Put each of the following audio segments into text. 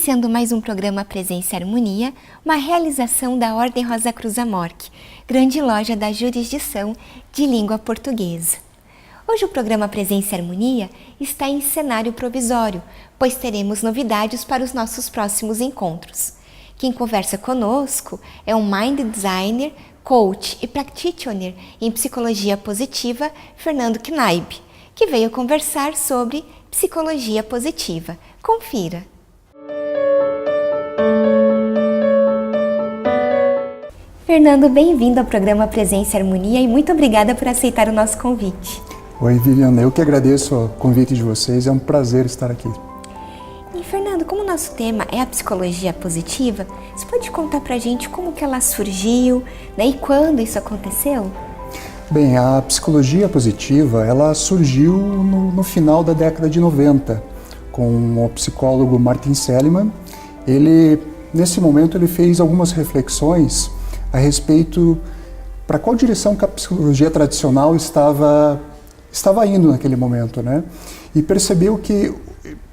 iniciando mais um programa Presença e Harmonia, uma realização da Ordem Rosa Cruz Amorque, grande loja da jurisdição de língua portuguesa. Hoje o programa Presença e Harmonia está em cenário provisório, pois teremos novidades para os nossos próximos encontros. Quem conversa conosco é um Mind Designer, Coach e Practitioner em Psicologia Positiva, Fernando Knaib, que veio conversar sobre Psicologia Positiva. Confira! Fernando, bem-vindo ao programa Presença e Harmonia e muito obrigada por aceitar o nosso convite. Oi, Viviana, eu que agradeço o convite de vocês, é um prazer estar aqui. E Fernando, como o nosso tema é a psicologia positiva, você pode contar pra gente como que ela surgiu, né, e quando isso aconteceu? Bem, a psicologia positiva, ela surgiu no final da década de 90, com o psicólogo Martin Seligman. Nesse momento, ele fez algumas reflexões a respeito para qual direção que a psicologia tradicional estava indo naquele momento, né? E percebeu que,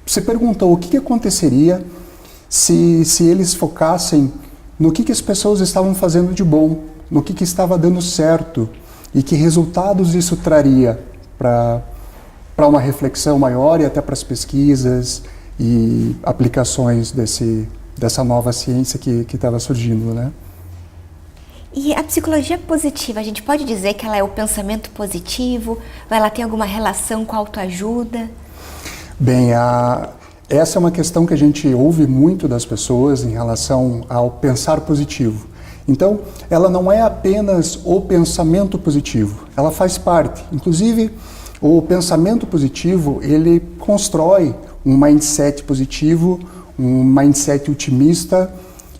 se perguntou o que aconteceria se eles focassem no que as pessoas estavam fazendo de bom, no que estava dando certo e que resultados isso traria para uma reflexão maior e até para as pesquisas e aplicações dessa nova ciência que estava surgindo, né? E a psicologia positiva, a gente pode dizer que ela é o pensamento positivo, ou ela tem alguma relação com a autoajuda? Bem, essa é uma questão que a gente ouve muito das pessoas em relação ao pensar positivo. Então, ela não é apenas o pensamento positivo, ela faz parte. Inclusive, o pensamento positivo, ele constrói um mindset positivo, um mindset otimista.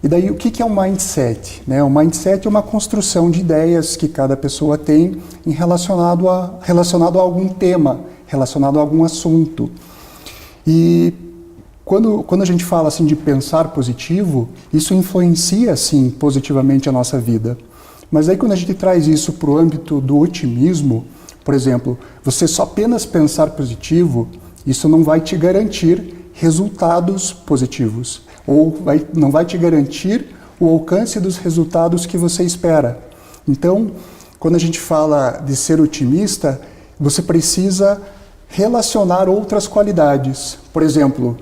E daí, o que é um mindset? O mindset é uma construção de ideias que cada pessoa tem relacionado a algum tema, relacionado a algum assunto. E quando a gente fala assim de pensar positivo, isso influencia sim positivamente a nossa vida. Mas aí quando a gente traz isso para o âmbito do otimismo, por exemplo, você só apenas pensar positivo, isso não vai te garantir resultados positivos, ou não vai te garantir o alcance dos resultados que você espera. Então, quando a gente fala de ser otimista, você precisa relacionar outras qualidades. Por exemplo,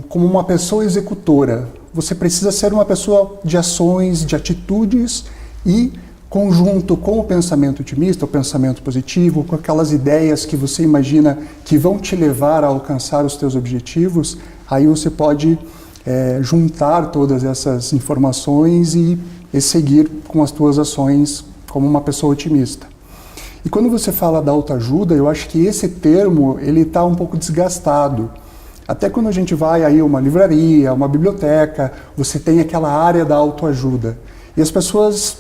como uma pessoa executora, você precisa ser uma pessoa de ações, de atitudes e conjunto com o pensamento otimista, o pensamento positivo, com aquelas ideias que você imagina que vão te levar a alcançar os teus objetivos, aí você pode juntar todas essas informações e seguir com as tuas ações como uma pessoa otimista. E quando você fala da autoajuda, eu acho que esse termo ele está um pouco desgastado. Até quando a gente vai aí a uma livraria, uma biblioteca, você tem aquela área da autoajuda. E as pessoas,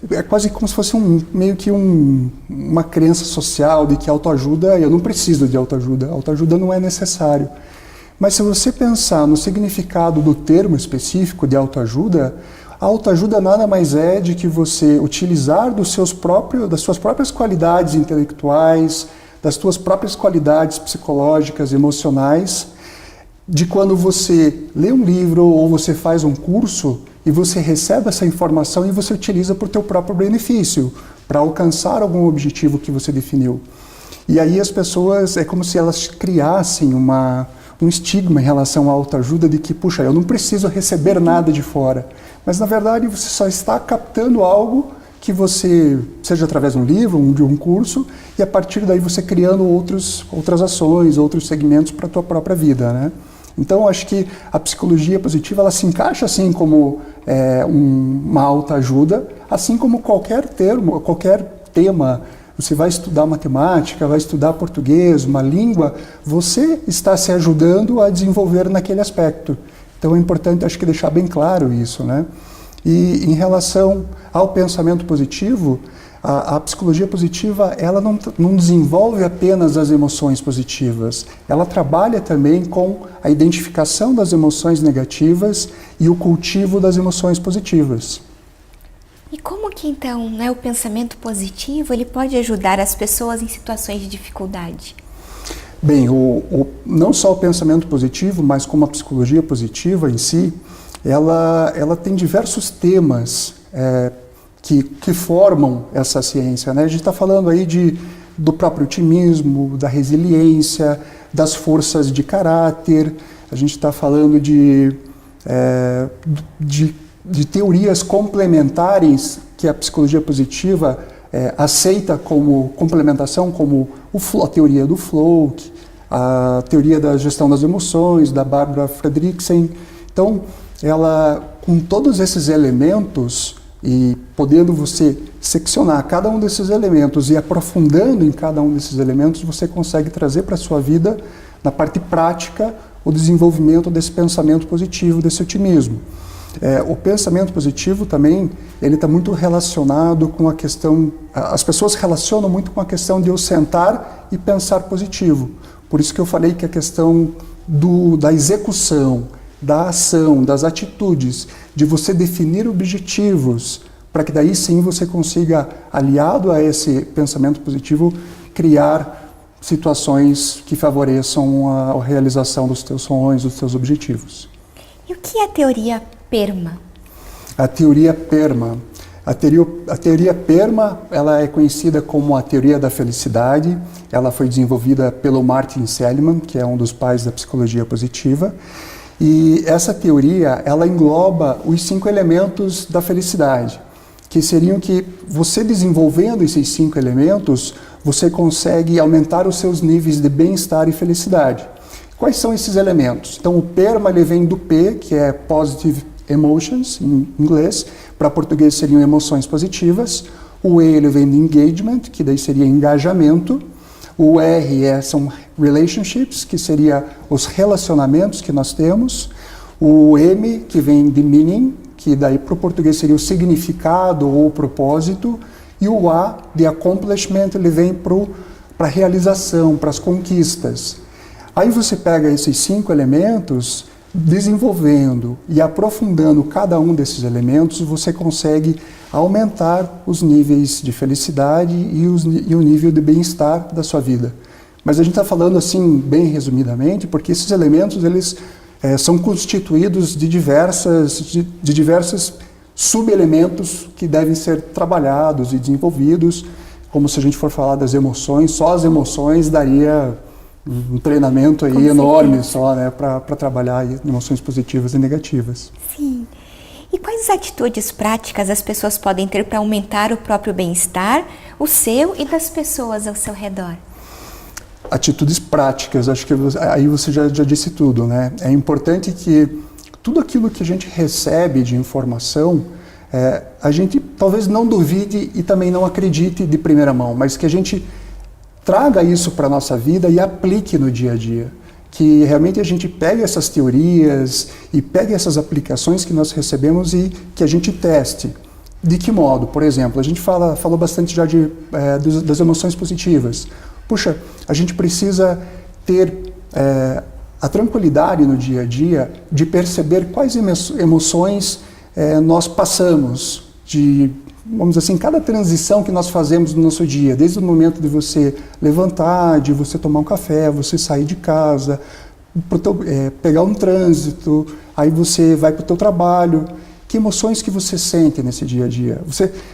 é quase como se fosse meio que uma crença social de que autoajuda, eu não preciso de autoajuda não é necessário. Mas se você pensar no significado do termo específico de autoajuda, a autoajuda nada mais é de que você utilizar das suas próprias qualidades intelectuais, das suas próprias qualidades psicológicas, emocionais, de quando você lê um livro ou você faz um curso e você recebe essa informação e você utiliza por teu próprio benefício, para alcançar algum objetivo que você definiu. E aí as pessoas, é como se elas criassem um estigma em relação à autoajuda de que, puxa, eu não preciso receber nada de fora. Mas, na verdade, você só está captando algo que você, seja através de um livro, de um curso, e a partir daí você criando outras ações, outros segmentos para a tua própria vida, né? Então, acho que a psicologia positiva, ela se encaixa assim como uma autoajuda, assim como qualquer tema. Você vai estudar matemática, vai estudar português, uma língua, você está se ajudando a desenvolver naquele aspecto. Então é importante, acho que, deixar bem claro isso, né? E em relação ao pensamento positivo, a psicologia positiva, ela não desenvolve apenas as emoções positivas, ela trabalha também com a identificação das emoções negativas e o cultivo das emoções positivas. E como que então, o pensamento positivo ele pode ajudar as pessoas em situações de dificuldade? Bem, não só o pensamento positivo, mas como a psicologia positiva em si, ela tem diversos temas que formam essa ciência, né? A gente está falando aí do próprio otimismo, da resiliência, das forças de caráter, a gente está falando de teorias complementares que a psicologia positiva aceita como complementação, como a teoria do flow, a teoria da gestão das emoções, da Barbara Fredrickson. Então, ela, com todos esses elementos, e podendo você seccionar cada um desses elementos e aprofundando em cada um desses elementos, você consegue trazer para a sua vida, na parte prática, o desenvolvimento desse pensamento positivo, desse otimismo. O pensamento positivo também, ele está muito relacionado com a questão, as pessoas relacionam muito com a questão de eu sentar e pensar positivo. Por isso que eu falei que a questão da execução, da ação, das atitudes, de você definir objetivos, para que daí sim você consiga, aliado a esse pensamento positivo, criar situações que favoreçam a realização dos teus sonhos, dos teus objetivos. E o que é a teoria PERMA? A teoria PERMA. A teoria PERMA, ela é conhecida como a teoria da felicidade. Ela foi desenvolvida pelo Martin Seligman, que é um dos pais da psicologia positiva. E essa teoria, ela engloba os 5 elementos da felicidade, que seriam que você desenvolvendo esses 5 elementos, você consegue aumentar os seus níveis de bem-estar e felicidade. Quais são esses elementos? Então, o PERMA ele vem do P, que é Positive Emotions, em inglês, para português seriam emoções positivas. O E ele vem de Engagement, que daí seria engajamento. O R são Relationships, que seria os relacionamentos que nós temos. O M, que vem de Meaning, que daí para o português seria o significado ou o propósito. E o A, de Accomplishment, ele vem para a realização, para as conquistas. Aí você pega esses 5 elementos, desenvolvendo e aprofundando cada um desses elementos, você consegue aumentar os níveis de felicidade e o nível de bem-estar da sua vida. Mas a gente está falando assim, bem resumidamente, porque esses elementos eles são constituídos de diversos subelementos que devem ser trabalhados e desenvolvidos, como se a gente for falar das emoções, só as emoções daria um treinamento aí enorme só, né, para trabalhar aí emoções positivas e negativas. Sim. E quais atitudes práticas as pessoas podem ter para aumentar o próprio bem-estar, o seu e das pessoas ao seu redor? Atitudes práticas, acho que aí você já disse tudo, né? É importante que tudo aquilo que a gente recebe de informação, a gente talvez não duvide e também não acredite de primeira mão, mas que a gente traga isso para a nossa vida e aplique no dia a dia. Que realmente a gente pegue essas teorias e pegue essas aplicações que nós recebemos e que a gente teste. De que modo? Por exemplo, a gente falou bastante já das emoções positivas. Puxa, a gente precisa ter a tranquilidade no dia a dia de perceber quais emoções nós passamos, vamos dizer assim, cada transição que nós fazemos no nosso dia, desde o momento de você levantar, de você tomar um café, você sair de casa, pegar um trânsito, aí você vai para o teu trabalho. Que emoções que você sente nesse dia a dia?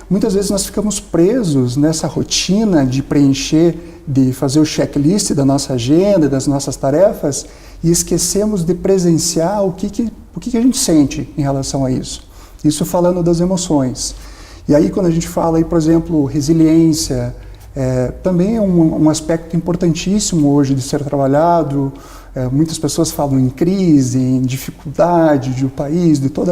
Muitas vezes nós ficamos presos nessa rotina de preencher, de fazer o checklist da nossa agenda, das nossas tarefas, e esquecemos de presenciar o que a gente sente em relação a isso. Isso falando das emoções. E aí quando a gente fala, aí, por exemplo, resiliência, também é um aspecto importantíssimo hoje de ser trabalhado. Muitas pessoas falam em crise, em dificuldade do país, de todo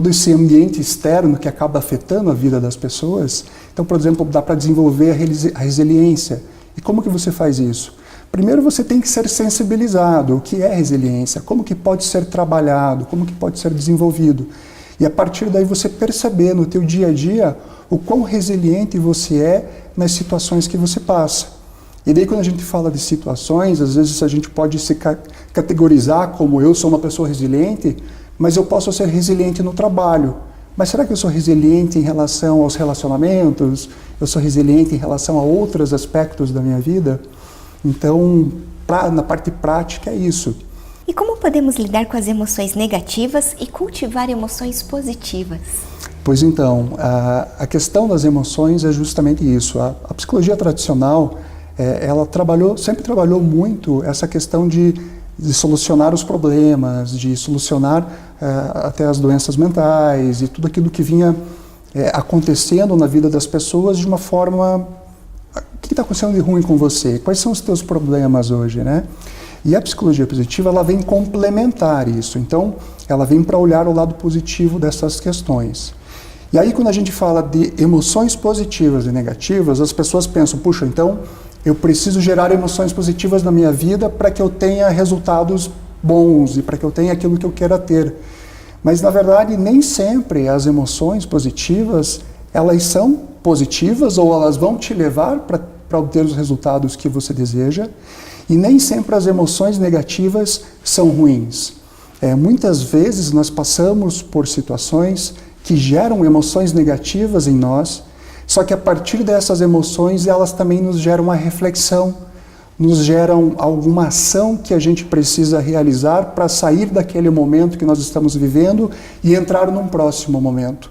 esse ambiente externo que acaba afetando a vida das pessoas. Então, por exemplo, dá para desenvolver a resiliência. E como que você faz isso? Primeiro você tem que ser sensibilizado. O que é resiliência? Como que pode ser trabalhado? Como que pode ser desenvolvido? E a partir daí você perceber no teu dia a dia o quão resiliente você é nas situações que você passa. E daí quando a gente fala de situações, às vezes a gente pode se categorizar como eu sou uma pessoa resiliente, mas eu posso ser resiliente no trabalho. Mas será que eu sou resiliente em relação aos relacionamentos? Eu sou resiliente em relação a outros aspectos da minha vida? Então, na parte prática é isso. E como podemos lidar com as emoções negativas e cultivar emoções positivas? Pois então, a questão das emoções é justamente isso. A psicologia tradicional, ela sempre trabalhou muito essa questão de solucionar os problemas, de solucionar até as doenças mentais e tudo aquilo que vinha acontecendo na vida das pessoas de uma forma... O que está acontecendo de ruim com você? Quais são os teus problemas hoje, né? E a psicologia positiva, ela vem complementar isso. Então, ela vem para olhar o lado positivo dessas questões. E aí, quando a gente fala de emoções positivas e negativas, as pessoas pensam, puxa, então eu preciso gerar emoções positivas na minha vida para que eu tenha resultados bons e para que eu tenha aquilo que eu queira ter. Mas, na verdade, nem sempre as emoções positivas, elas são positivas ou elas vão te levar para obter os resultados que você deseja. E nem sempre as emoções negativas são ruins. Muitas vezes nós passamos por situações que geram emoções negativas em nós, só que a partir dessas emoções elas também nos geram uma reflexão, nos geram alguma ação que a gente precisa realizar para sair daquele momento que nós estamos vivendo e entrar num próximo momento.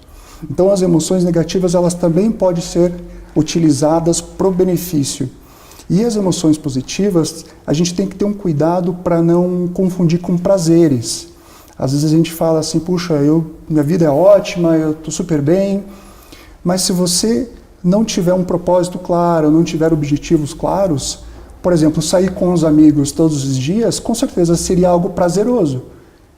Então as emoções negativas elas também podem ser utilizadas para o benefício. E as emoções positivas, a gente tem que ter um cuidado para não confundir com prazeres. Às vezes a gente fala assim, puxa, minha vida é ótima, eu estou super bem, mas se você não tiver um propósito claro, não tiver objetivos claros, por exemplo, sair com os amigos todos os dias, com certeza seria algo prazeroso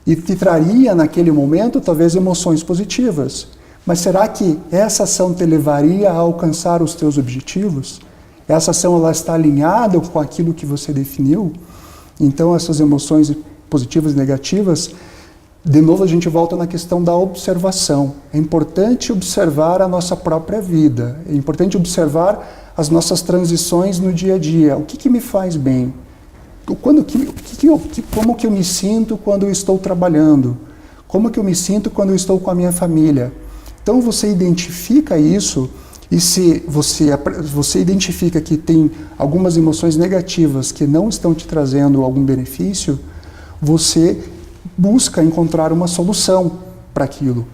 e te traria naquele momento talvez emoções positivas. Mas será que essa ação te levaria a alcançar os teus objetivos? Essa ação ela está alinhada com aquilo que você definiu? Então essas emoções positivas e negativas, de novo a gente volta na questão da observação. É importante observar a nossa própria vida, é importante observar as nossas transições no dia a dia. O que me faz bem? Como que eu me sinto quando eu estou trabalhando? Como que eu me sinto quando eu estou com a minha família? Então você identifica isso. E se você identifica que tem algumas emoções negativas que não estão te trazendo algum benefício, você busca encontrar uma solução para aquilo.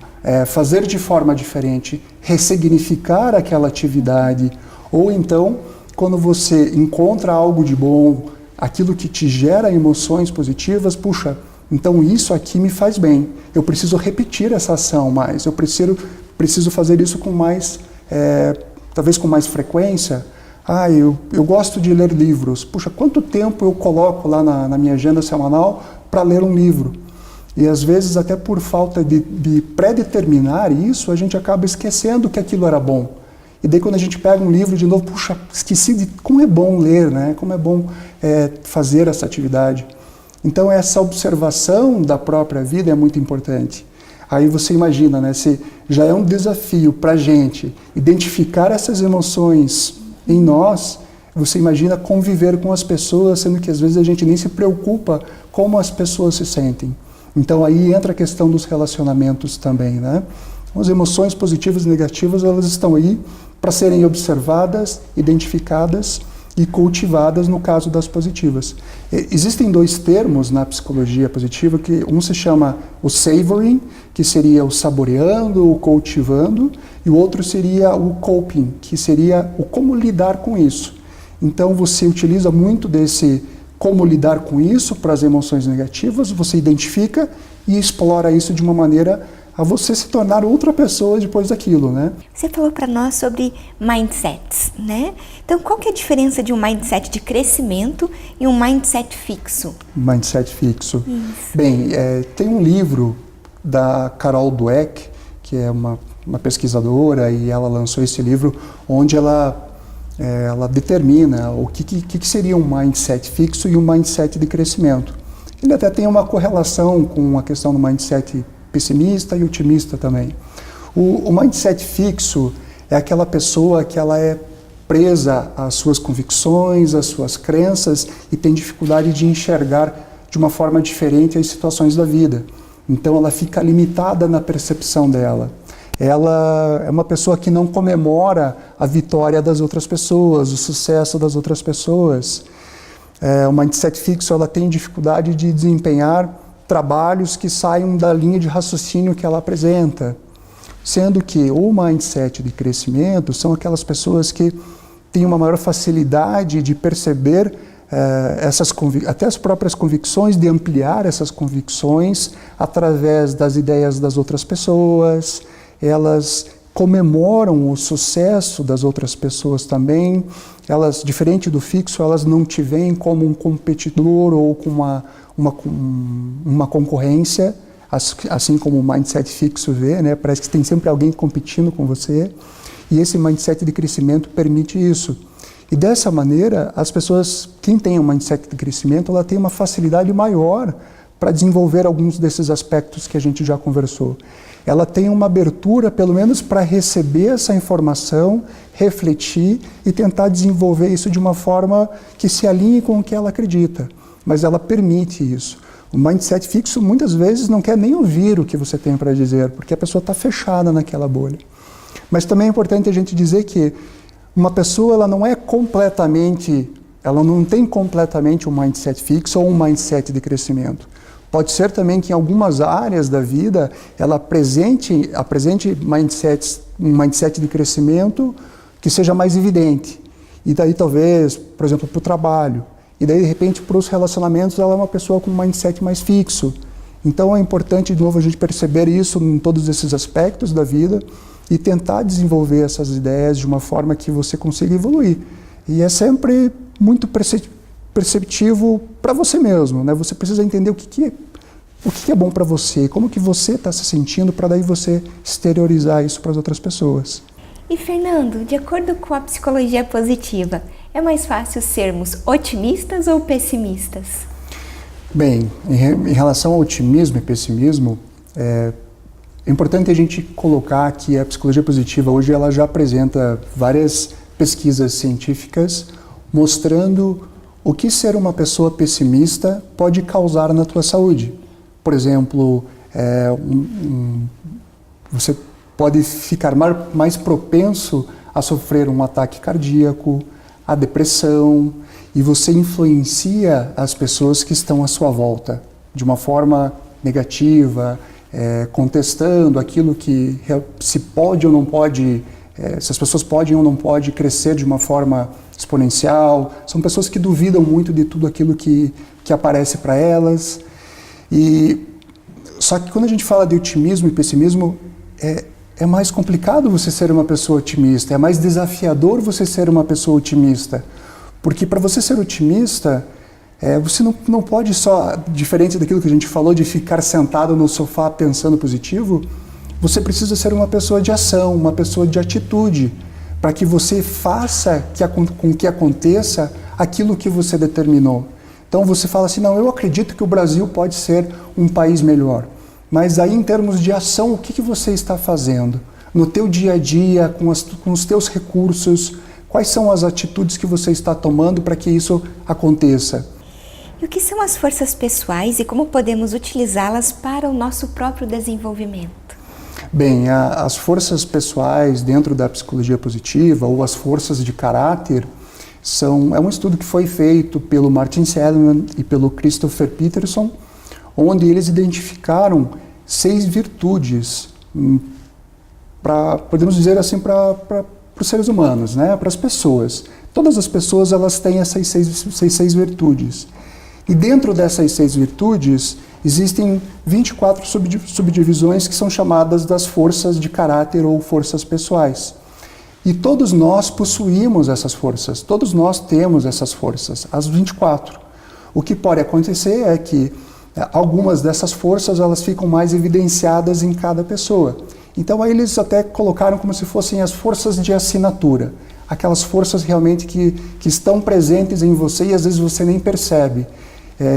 Fazer de forma diferente, ressignificar aquela atividade. Ou então, quando você encontra algo de bom, aquilo que te gera emoções positivas, puxa, então isso aqui me faz bem. Eu preciso repetir essa ação mais, eu preciso fazer isso com mais... talvez com mais frequência. Eu gosto de ler livros. Puxa, quanto tempo eu coloco lá na minha agenda semanal para ler um livro? E às vezes, até por falta de pré-determinar isso, a gente acaba esquecendo que aquilo era bom. E daí quando a gente pega um livro de novo, puxa, esqueci de como é bom ler, né? Como é bom fazer essa atividade. Então essa observação da própria vida é muito importante. Aí você imagina, né, se já é um desafio para a gente identificar essas emoções em nós, você imagina conviver com as pessoas, sendo que às vezes a gente nem se preocupa como as pessoas se sentem. Então aí entra a questão dos relacionamentos também, né? As emoções positivas e negativas, elas estão aí para serem observadas, identificadas e cultivadas no caso das positivas. Existem dois termos na psicologia positiva, que um se chama o savoring, que seria o saboreando, o cultivando, e o outro seria o coping, que seria o como lidar com isso. Então você utiliza muito desse como lidar com isso para as emoções negativas, você identifica e explora isso de uma maneira a você se tornar outra pessoa depois daquilo, né? Você falou para nós sobre mindsets, né? Então, qual que é a diferença de um mindset de crescimento e um mindset fixo? Mindset fixo. Isso. Bem, tem um livro da Carol Dweck, que é uma pesquisadora, e ela lançou esse livro onde ela determina o que seria um mindset fixo e um mindset de crescimento. Ele até tem uma correlação com a questão do mindset pessimista e otimista também. O mindset fixo é aquela pessoa que ela é presa às suas convicções, às suas crenças e tem dificuldade de enxergar de uma forma diferente as situações da vida. Então ela fica limitada na percepção dela. Ela é uma pessoa que não comemora a vitória das outras pessoas, o sucesso das outras pessoas. O mindset fixo, ela tem dificuldade de desempenhar trabalhos que saiam da linha de raciocínio que ela apresenta. Sendo que o mindset de crescimento são aquelas pessoas que têm uma maior facilidade de perceber até as próprias convicções, de ampliar essas convicções através das ideias das outras pessoas. Elas comemoram o sucesso das outras pessoas também. Elas, diferente do fixo, elas não te veem como um competidor ou com uma concorrência, assim como o mindset fixo vê, né? Parece que tem sempre alguém competindo com você. E esse mindset de crescimento permite isso. E dessa maneira, as pessoas, quem tem um mindset de crescimento, ela tem uma facilidade maior para desenvolver alguns desses aspectos que a gente já conversou. Ela tem uma abertura, pelo menos, para receber essa informação, refletir e tentar desenvolver isso de uma forma que se alinhe com o que ela acredita. Mas ela permite isso. O mindset fixo, muitas vezes, não quer nem ouvir o que você tem para dizer, porque a pessoa está fechada naquela bolha. Mas também é importante a gente dizer que uma pessoa, ela não tem completamente um mindset fixo ou um mindset de crescimento. Pode ser também que em algumas áreas da vida ela apresente um mindset de crescimento que seja mais evidente. E daí talvez, por exemplo, para o trabalho. E daí, de repente, para os relacionamentos, ela é uma pessoa com um mindset mais fixo. Então é importante, de novo, a gente perceber isso em todos esses aspectos da vida e tentar desenvolver essas ideias de uma forma que você consiga evoluir. E é sempre muito perceptivo para você mesmo, né? Você precisa entender o que é bom para você, como que você está se sentindo, para daí você exteriorizar isso para as outras pessoas. E Fernando, de acordo com a psicologia positiva, é mais fácil sermos otimistas ou pessimistas? Bem, em relação ao otimismo e pessimismo, é importante a gente colocar que a psicologia positiva hoje ela já apresenta várias pesquisas científicas mostrando o que ser uma pessoa pessimista pode causar na tua saúde. Por exemplo, você pode ficar mais propenso a sofrer um ataque cardíaco, a depressão, e você influencia as pessoas que estão à sua volta de uma forma negativa, contestando aquilo que se pode ou não pode, se as pessoas podem ou não podem crescer de uma forma exponencial. São pessoas que duvidam muito de tudo aquilo que aparece para elas. Só que quando a gente fala de otimismo e pessimismo, é mais complicado você ser uma pessoa otimista, é mais desafiador você ser uma pessoa otimista. Porque para você ser otimista, você não pode só, diferente daquilo que a gente falou, de ficar sentado no sofá pensando positivo, você precisa ser uma pessoa de ação, uma pessoa de atitude, para que você faça com que aconteça aquilo que você determinou. Então você fala assim, não, eu acredito que o Brasil pode ser um país melhor. Mas aí em termos de ação, o que você está fazendo? No teu dia a dia, com os teus recursos, quais são as atitudes que você está tomando para que isso aconteça? E o que são as forças pessoais e como podemos utilizá-las para o nosso próprio desenvolvimento? Bem, as forças pessoais dentro da psicologia positiva ou as forças de caráter é um estudo que foi feito pelo Martin Seligman e pelo Christopher Peterson, onde eles identificaram 6 virtudes, podemos dizer assim, para os seres humanos, né? Para as pessoas. Todas as pessoas elas têm essas seis virtudes. E dentro dessas 6 virtudes, existem 24 subdivisões que são chamadas das forças de caráter ou forças pessoais. E todos nós possuímos essas forças, todos nós temos essas forças, as 24. O que pode acontecer é que algumas dessas forças elas ficam mais evidenciadas em cada pessoa. Então aí eles até colocaram como se fossem as forças de assinatura, aquelas forças realmente que estão presentes em você e às vezes você nem percebe.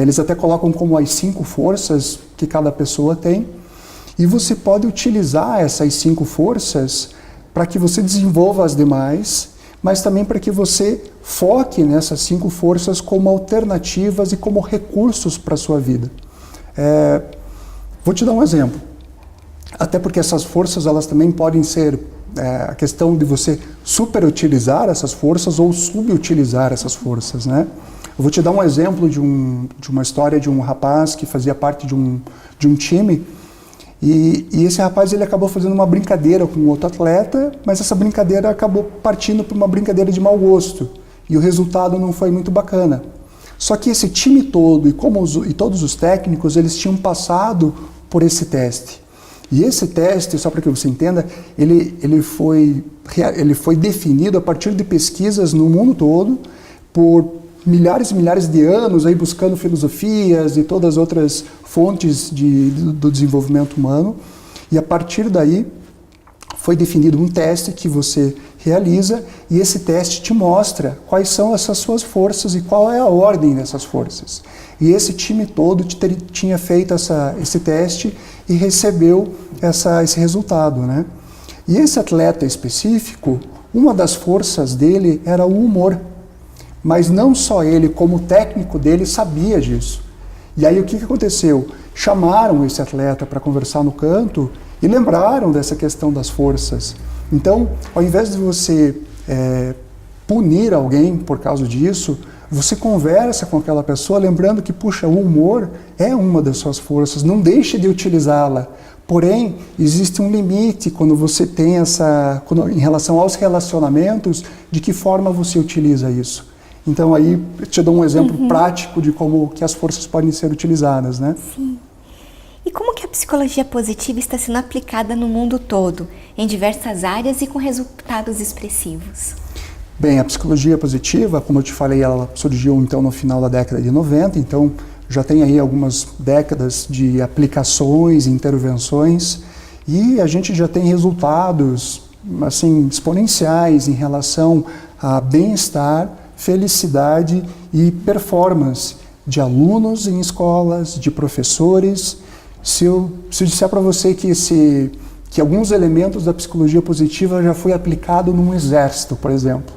Eles até colocam como as 5 forças que cada pessoa tem, e você pode utilizar essas 5 forças para que você desenvolva as demais, mas também para que você foque nessas 5 forças como alternativas e como recursos para a sua vida. Vou te dar um exemplo, até porque essas forças elas também podem ser a questão de você superutilizar essas forças ou subutilizar essas forças, né? Eu vou te dar um exemplo de uma história de um rapaz que fazia parte de um time, e esse rapaz ele acabou fazendo uma brincadeira com outro atleta, mas essa brincadeira acabou partindo para uma brincadeira de mau gosto, e o resultado não foi muito bacana. Só que esse time todo e todos os técnicos, eles tinham passado por esse teste. E esse teste, só para que você entenda, ele foi definido a partir de pesquisas no mundo todo por milhares e milhares de anos, aí buscando filosofias e todas as outras fontes do desenvolvimento humano. E a partir daí foi definido um teste que você realiza, e esse teste te mostra quais são essas suas forças e qual é a ordem dessas forças. E esse time todo tinha feito esse teste e recebeu esse resultado, né? E esse atleta específico, uma das forças dele era o humor. Mas não só ele, como o técnico dele sabia disso. E aí o que aconteceu? Chamaram esse atleta para conversar no canto e lembraram dessa questão das forças. Então, ao invés de você punir alguém por causa disso, você conversa com aquela pessoa lembrando que, puxa, o humor é uma das suas forças, não deixe de utilizá-la. Porém, existe um limite quando você tem em relação aos relacionamentos, de que forma você utiliza isso. Então aí eu te dou um exemplo prático de como que as forças podem ser utilizadas, né? Sim. E como que a psicologia positiva está sendo aplicada no mundo todo, em diversas áreas e com resultados expressivos? Bem, a psicologia positiva, como eu te falei, ela surgiu então no final da década de 90, então já tem aí algumas décadas de aplicações, intervenções, e a gente já tem resultados assim exponenciais em relação a bem-estar, felicidade e performance de alunos em escolas, de professores. Se eu disser para você que alguns elementos da psicologia positiva já foi aplicado num exército, por exemplo.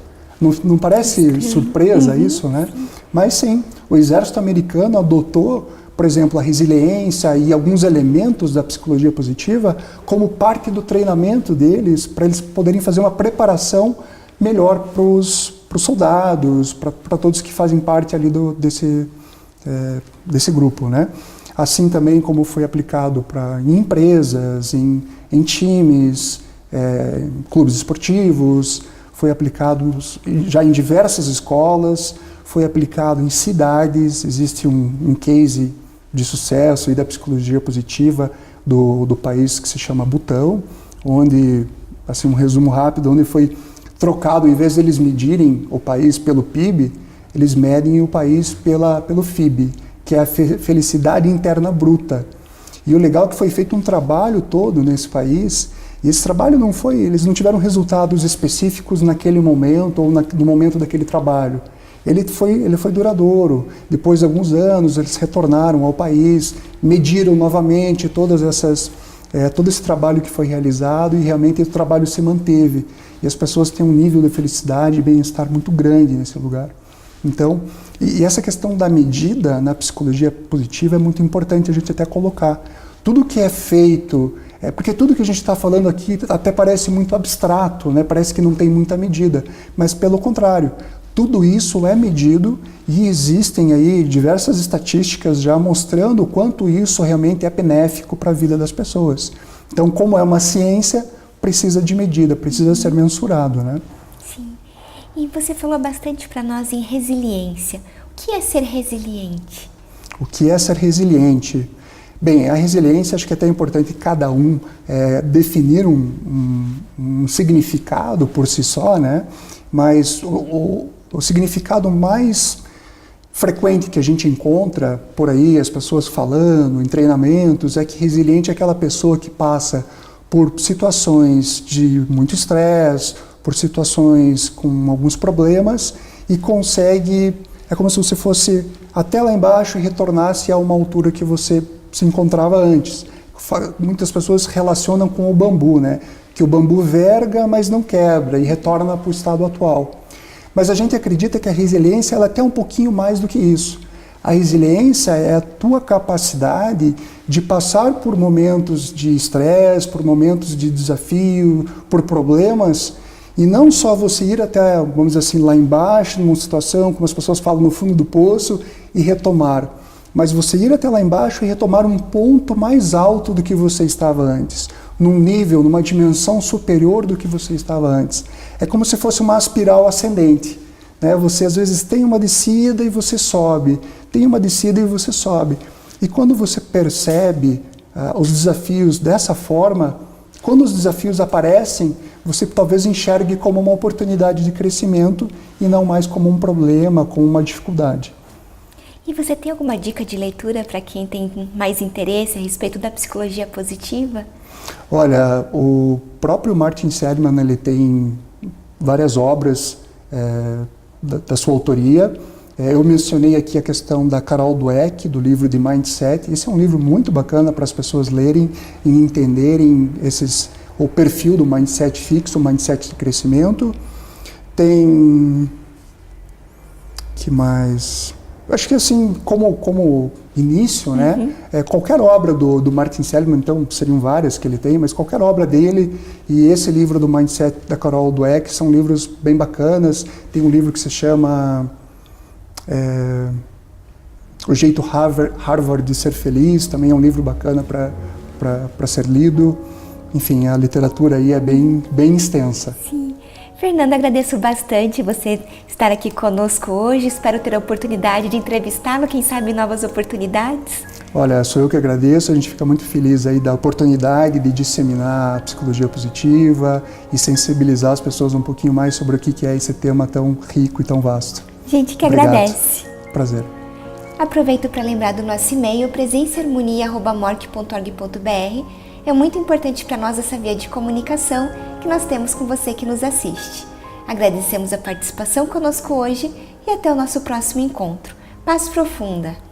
Não parece surpresa isso, né? Mas sim, o exército americano adotou, por exemplo, a resiliência e alguns elementos da psicologia positiva como parte do treinamento deles, para eles poderem fazer uma preparação melhor para os soldados, para todos que fazem parte ali desse grupo, né? Assim também como foi aplicado em empresas, em times, em clubes esportivos, foi aplicado já em diversas escolas, foi aplicado em cidades. Existe um case de sucesso e da psicologia positiva do país que se chama Butão, onde, assim, um resumo rápido, onde foi trocado, em vez de eles medirem o país pelo PIB, eles medem o país pelo FIB, que é a felicidade interna bruta. E o legal é que foi feito um trabalho todo nesse país, e esse trabalho eles não tiveram resultados específicos naquele momento ou no momento daquele trabalho. Ele foi duradouro. Depois de alguns anos, eles retornaram ao país, mediram novamente todo esse trabalho que foi realizado, e realmente o trabalho se manteve. E as pessoas têm um nível de felicidade e bem-estar muito grande nesse lugar. Então, e essa questão da medida na psicologia positiva é muito importante a gente até colocar. Tudo que é feito, porque tudo que a gente está falando aqui até parece muito abstrato, né? Parece que não tem muita medida, mas pelo contrário, tudo isso é medido, e existem aí diversas estatísticas já mostrando o quanto isso realmente é benéfico para a vida das pessoas. Então, como é uma ciência, precisa de medida, precisa ser mensurado, né? Sim. E você falou bastante para nós em resiliência. O que é ser resiliente? O que é ser resiliente? Bem, a resiliência, acho que é até importante cada um definir um significado por si só, né? Mas o significado mais frequente que a gente encontra por aí, as pessoas falando em treinamentos, é que resiliente é aquela pessoa que passa por situações de muito estresse, por situações com alguns problemas, e consegue, é como se você fosse até lá embaixo e retornasse a uma altura que você se encontrava antes. Muitas pessoas relacionam com o bambu, né? Que o bambu verga, mas não quebra, e retorna para o estado atual. Mas a gente acredita que a resiliência ela é até um pouquinho mais do que isso. A resiliência é a tua capacidade de passar por momentos de estresse, por momentos de desafio, por problemas, E não só você ir até, vamos dizer assim, lá embaixo, numa situação, como as pessoas falam, no fundo do poço, e retomar. Mas você ir até lá embaixo e retomar um ponto mais alto do que você estava antes. Num nível, numa dimensão superior do que você estava antes. É como se fosse uma espiral ascendente. Né? Você às vezes tem uma descida e você sobe. Tem uma descida e você sobe. E quando você percebe os desafios dessa forma, quando os desafios aparecem, você talvez enxergue como uma oportunidade de crescimento e não mais como um problema, como uma dificuldade. E você tem alguma dica de leitura para quem tem mais interesse a respeito da psicologia positiva? Olha, o próprio Martin Seligman, ele tem várias obras da sua autoria. Eu mencionei aqui a questão da Carol Dweck, do livro de Mindset. Esse é um livro muito bacana para as pessoas lerem e entenderem o perfil do mindset fixo, o mindset de crescimento. Tem... que mais? Eu acho que assim, como início, né? Qualquer obra do Martin Seligman, então seriam várias que ele tem, mas qualquer obra dele e esse livro do Mindset da Carol Dweck são livros bem bacanas. Tem um livro que se chama O Jeito Harvard de Ser Feliz, também é um livro bacana para ser lido. Enfim, a literatura aí é bem extensa. Sim. Fernando, agradeço bastante você estar aqui conosco hoje. Espero ter a oportunidade de entrevistá-lo, quem sabe novas oportunidades. Olha, sou eu que agradeço. A gente fica muito feliz aí da oportunidade de disseminar a psicologia positiva e sensibilizar as pessoas um pouquinho mais sobre o que é esse tema tão rico e tão vasto. Gente que Obrigado. agradece. Prazer. Aproveito para lembrar do nosso e-mail presençaharmonia@morte.org.br. É muito importante para nós essa via de comunicação que nós temos com você que nos assiste. Agradecemos a participação conosco hoje e até o nosso próximo encontro. Paz profunda!